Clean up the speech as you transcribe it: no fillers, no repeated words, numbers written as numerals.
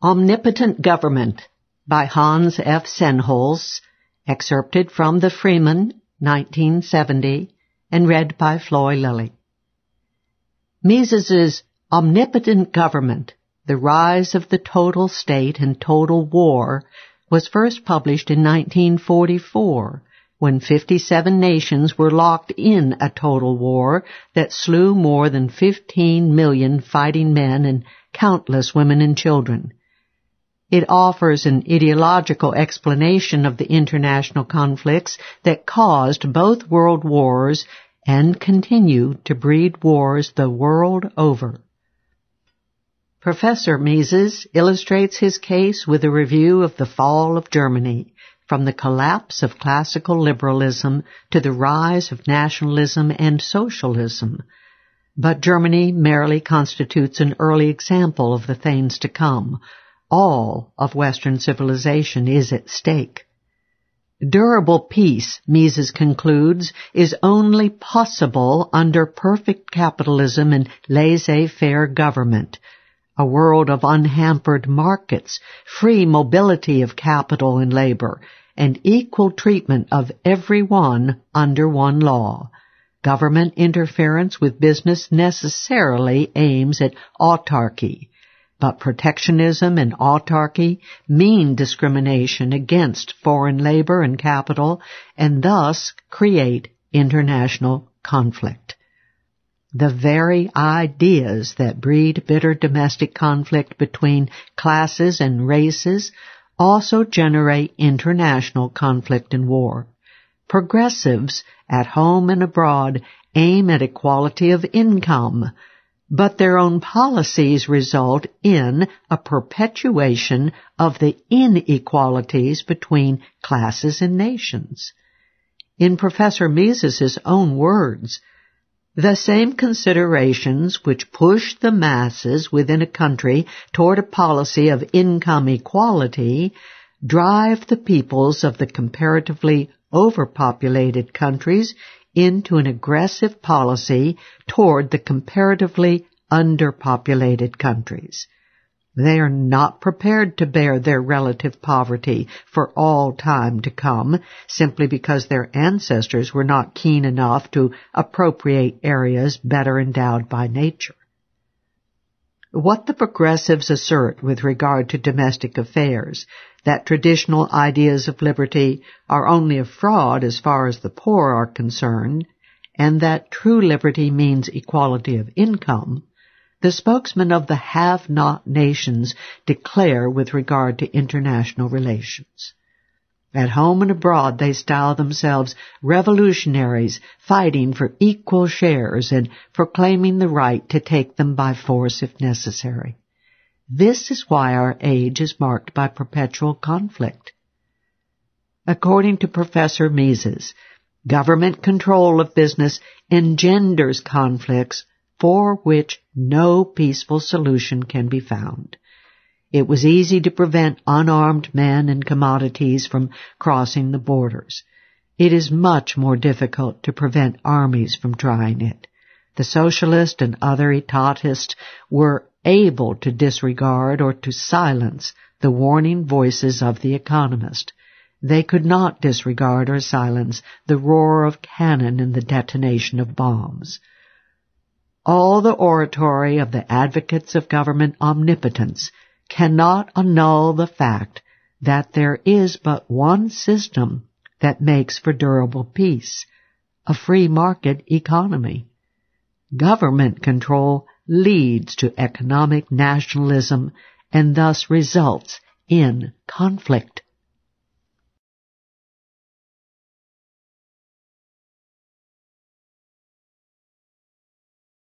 Omnipotent Government by Hans F. Sennholz, excerpted from the Freeman, 1970, and read by Floy Lilly. Mises's Omnipotent Government, The Rise of the Total State and Total War, was first published in 1944, when 57 nations were locked in a total war that slew more than 15 million fighting men and countless women and children. It offers an ideological explanation of the international conflicts that caused both world wars and continue to breed wars the world over. Professor Mises illustrates his case with a review of the fall of Germany, from the collapse of classical liberalism to the rise of nationalism and socialism. But Germany merely constitutes an early example of the things to come. All of Western civilization is at stake. Durable peace, Mises concludes, is only possible under perfect capitalism and laissez-faire government, a world of unhampered markets, free mobility of capital and labor, and equal treatment of everyone under one law. Government interference with business necessarily aims at autarky, but protectionism and autarky mean discrimination against foreign labor and capital, and thus create international conflict. The very ideas that breed bitter domestic conflict between classes and races also generate international conflict and war. Progressives, at home and abroad, aim at equality of income, but their own policies result in a perpetuation of the inequalities between classes and nations. In Professor Mises's own words, the same considerations which push the masses within a country toward a policy of income equality drive the peoples of the comparatively overpopulated countries into an aggressive policy toward the comparatively underpopulated countries. They are not prepared to bear their relative poverty for all time to come, simply because their ancestors were not keen enough to appropriate areas better endowed by nature. What the progressives assert with regard to domestic affairs, that traditional ideas of liberty are only a fraud as far as the poor are concerned, and that true liberty means equality of income, the spokesmen of the have-not nations declare with regard to international relations. At home and abroad they style themselves revolutionaries fighting for equal shares and proclaiming the right to take them by force if necessary. This is why our age is marked by perpetual conflict. According to Professor Mises, government control of business engenders conflicts for which no peaceful solution can be found. It was easy to prevent unarmed men and commodities from crossing the borders. It is much more difficult to prevent armies from trying it. The socialist and other etatists were able to disregard or to silence the warning voices of the economist. They could not disregard or silence the roar of cannon and the detonation of bombs. All the oratory of the advocates of government omnipotence cannot annul the fact that there is but one system that makes for durable peace, a free market economy. Government control leads to economic nationalism and thus results in conflict.